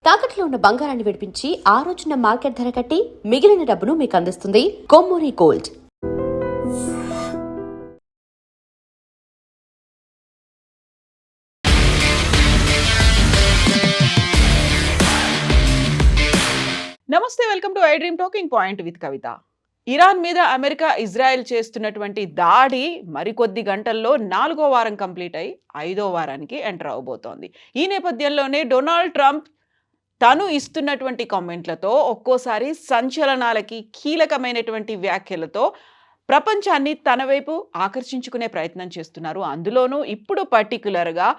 తాకట్లో ఉన్న బంగారాన్ని విడిపించి ఆ రోజున మార్కెట్ ధర కట్టి మిగిలిన డబ్బును మీకు అందిస్తుంది కొమ్మూరి గోల్డ్. నమస్తే, welcome to I dream talking point with Kavitha. Iran మీద అమెరికా, ఇజ్రాయెల్ చేస్తున్నటువంటి దాడి మరికొద్ది గంటల్లో 4వ వారం కంప్లీట్ అయి 5వ వారానికి ఎంటర్ అవబోతోంది. ఈ నేపథ్యంలోనే డొనాల్డ్ ట్రంప్ తను ఇస్తున్నటువంటి కామెంట్లతో ఒక్కోసారి సంచలనాలకి, కీలకమైనటువంటి వ్యాఖ్యలతో ప్రపంచాన్ని తన వైపు ఆకర్షించుకునే ప్రయత్నం చేస్తున్నారు. అందులోనూ ఇప్పుడు పర్టికులర్గా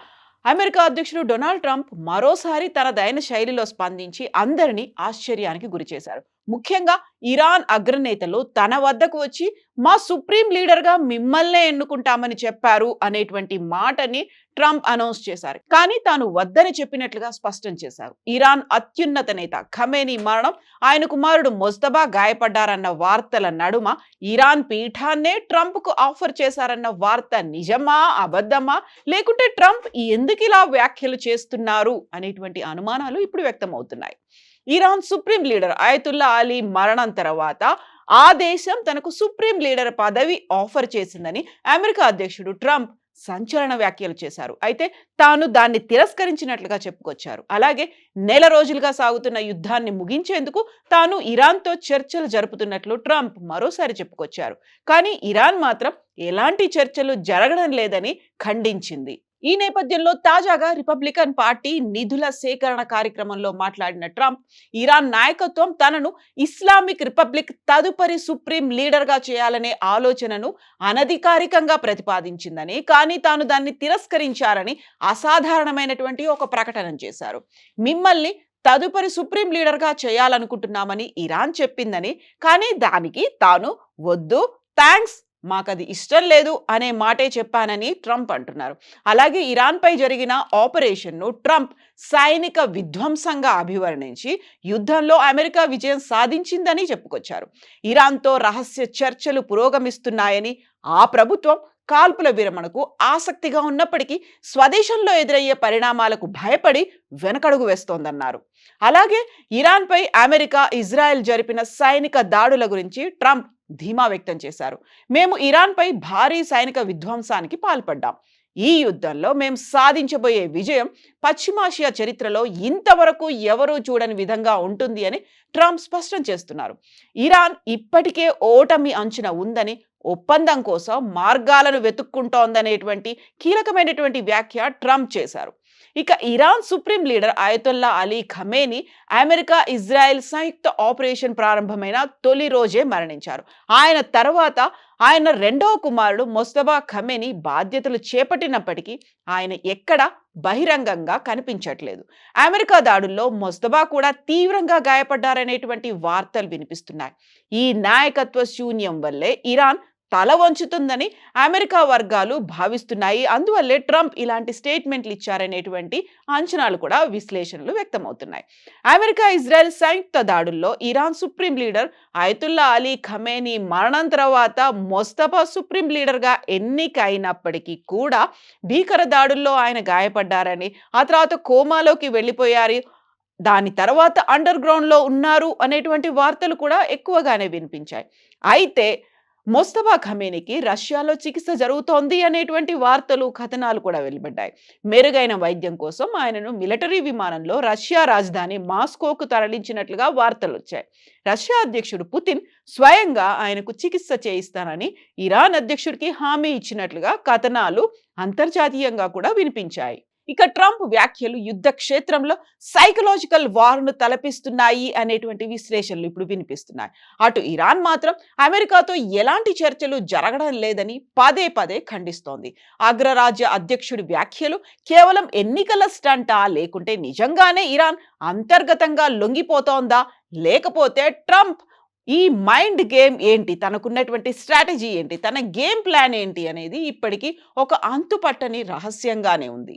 అమెరికా అధ్యక్షుడు డొనాల్డ్ ట్రంప్ మరోసారి తనదైన శైలిలో స్పందించి అందరినీ ఆశ్చర్యానికి గురిచేశారు. ముఖ్యంగా ఇరాన్ అగ్రనేతలు తన వద్దకు వచ్చి మా సుప్రీం లీడర్గా మిమ్మల్నే ఎన్నుకుంటామని చెప్పారు అనేటువంటి మాటని ట్రంప్ అనౌన్స్ చేశారు. కానీ తాను వద్దని చెప్పినట్లుగా స్పష్టం చేశారు. ఇరాన్ అత్యున్నత నేత ఖమేనీ మరణం, ఆయన కుమారుడు మొజ్తబా గాయపడ్డారన్న వార్తల నడుమ ఇరాన్ పీఠాన్నే ట్రంప్కు ఆఫర్ చేశారన్న వార్త నిజమా, అబద్ధమా, లేకుంటే ట్రంప్ ఎందుకు ఇలా వ్యాఖ్యలు చేస్తున్నారు అనేటువంటి అనుమానాలు ఇప్పుడు వ్యక్తమవుతున్నాయి. Iran supreme leader Ayatollah Ali మరణం తర్వాత ఆ దేశం తనకు సుప్రీం లీడర్ పదవి ఆఫర్ చేసిందని అమెరికా అధ్యక్షుడు ట్రంప్ సంచలన వ్యాఖ్యలు చేశారు. అయితే తాను దాన్ని తిరస్కరించినట్లుగా చెప్పుకొచ్చారు. అలాగే నెల రోజులుగా సాగుతున్న యుద్ధాన్ని ముగించేందుకు తాను ఇరాన్తో చర్చలు జరుపుతున్నట్లు ట్రంప్ మరోసారి చెప్పుకొచ్చారు. కానీ ఇరాన్ మాత్రం ఎలాంటి చర్చలు జరగడం లేదని ఖండించింది. ఈ నేపథ్యంలో తాజాగా రిపబ్లికన్ పార్టీ నిధుల సేకరణ కార్యక్రమంలో మాట్లాడిన ట్రంప్ ఇరాన్ నాయకత్వం తనను ఇస్లామిక్ రిపబ్లిక్ తదుపరి సుప్రీం లీడర్గా చేయాలనే ఆలోచనను అనధికారికంగా ప్రతిపాదించిందని, కానీ తాను దాన్ని తిరస్కరించారని అసాధారణమైనటువంటి ఒక ప్రకటన చేశారు. మిమ్మల్ని తదుపరి సుప్రీం లీడర్గా చేయాలనుకుంటున్నామని ఇరాన్ చెప్పిందని, కానీ దానికి తాను వద్దు, థ్యాంక్స్, మాకది ఇష్టం లేదు అనే మాటే చెప్పానని ట్రంప్ అంటున్నారు. అలాగే ఇరాన్పై జరిగిన ఆపరేషన్ను ట్రంప్ సైనిక విధ్వంసంగా అభివర్ణించి యుద్ధంలో అమెరికా విజయం సాధించిందని చెప్పుకొచ్చారు. ఇరాన్తో రహస్య చర్చలు పురోగమిస్తున్నాయని, ఆ ప్రభుత్వం కాల్పుల విరమణకు ఆసక్తిగా ఉన్నప్పటికీ స్వదేశంలో ఎదురయ్యే పరిణామాలకు భయపడి వెనకడుగు వేస్తోందన్నారు. అలాగే ఇరాన్పై అమెరికా, ఇజ్రాయెల్ జరిపిన సైనిక దాడుల గురించి ట్రంప్ ధీమా వ్యక్తం చేశారు. మేము ఇరాన్పై భారీ సైనిక విధ్వంసానికి పాల్పడ్డాం. ఈ యుద్ధంలో మేము సాధించబోయే విజయం పశ్చిమాసియా చరిత్రలో ఇంతవరకు ఎవరూ చూడని విధంగా ఉంటుంది అని ట్రంప్ స్పష్టం చేస్తున్నారు. ఇరాన్ ఇప్పటికే ఓటమి అంచున ఉందని, ఒప్పందం కోసం మార్గాలను వెతుక్కుంటోందనేటువంటి కీలకమైనటువంటి వ్యాఖ్య ట్రంప్ చేశారు. ఇక Iran supreme leader Ayatollah Ali Khamenei America, Israel సంయుక్త ఆపరేషన్ ప్రారంభమైన తొలి రోజే మరణించారు. ఆయన తర్వాత ఆయన రెండవ కుమారుడు మొజ్తబా ఖమేనీ బాధ్యతలు చేపట్టినప్పటికీ ఆయన ఎక్కడా బహిరంగంగా కనిపించట్లేదు. అమెరికా దాడుల్లో మొజ్తబా కూడా తీవ్రంగా గాయపడ్డారనేటువంటి వార్తలు వినిపిస్తున్నాయి. ఈ నాయకత్వ శూన్యం వల్లే ఇరాన్ తల వంచుతుందని అమెరికా వర్గాలు భావిస్తున్నాయి. అందువల్లే ట్రంప్ ఇలాంటి స్టేట్మెంట్లు ఇచ్చారనేటువంటి అంచనాలు కూడా, విశ్లేషణలు వ్యక్తమవుతున్నాయి. అమెరికా, ఇజ్రాయెల్ సంయుక్త దాడుల్లో Iran supreme leader Ayatollah Ali Khamenei మరణం తర్వాత మొజ్తబా సుప్రీం లీడర్గా ఎన్నికైనప్పటికీ కూడా భీకర దాడుల్లో ఆయన గాయపడ్డారని, ఆ తర్వాత కోమాలోకి వెళ్ళిపోయారు, దాని తర్వాత అండర్ గ్రౌండ్లో ఉన్నారు అనేటువంటి వార్తలు కూడా ఎక్కువగానే వినిపించాయి. అయితే మొజ్తబా ఖమేనీకి రష్యాలో చికిత్స జరుగుతోంది అనేటువంటి వార్తలు, కథనాలు కూడా వెలువడ్డాయి. మెరుగైన వైద్యం కోసం ఆయనను మిలిటరీ విమానంలో రష్యా రాజధాని మాస్కోకు తరలించినట్లుగా వార్తలు వచ్చాయి. రష్యా అధ్యక్షుడు పుతిన్ స్వయంగా ఆయనకు చికిత్స చేయిస్తానని ఇరాన్ అధ్యక్షుడికి హామీ ఇచ్చినట్లుగా కథనాలు అంతర్జాతీయంగా కూడా వినిపించాయి. ఇక ట్రంప్ వ్యాఖ్యలు యుద్ధ క్షేత్రంలో సైకలాజికల్ వార్ను తలపిస్తున్నాయి అనేటువంటి విశ్లేషణలు ఇప్పుడు వినిపిస్తున్నాయి. అటు ఇరాన్ మాత్రం అమెరికాతో ఎలాంటి చర్చలు జరగడం లేదని పదే పదే ఖండిస్తోంది. అగ్రరాజ్య అధ్యక్షుడి వ్యాఖ్యలు కేవలం ఎన్నికల స్టంటా, లేకుంటే నిజంగానే ఇరాన్ అంతర్గతంగా లొంగిపోతోందా, లేకపోతే ట్రంప్ ఈ మైండ్ గేమ్ ఏంటి, తనకున్నటువంటి స్ట్రాటజీ ఏంటి, తన గేమ్ ప్లాన్ ఏంటి అనేది ఇప్పటికీ ఒక అంతుపట్టని రహస్యంగానే ఉంది.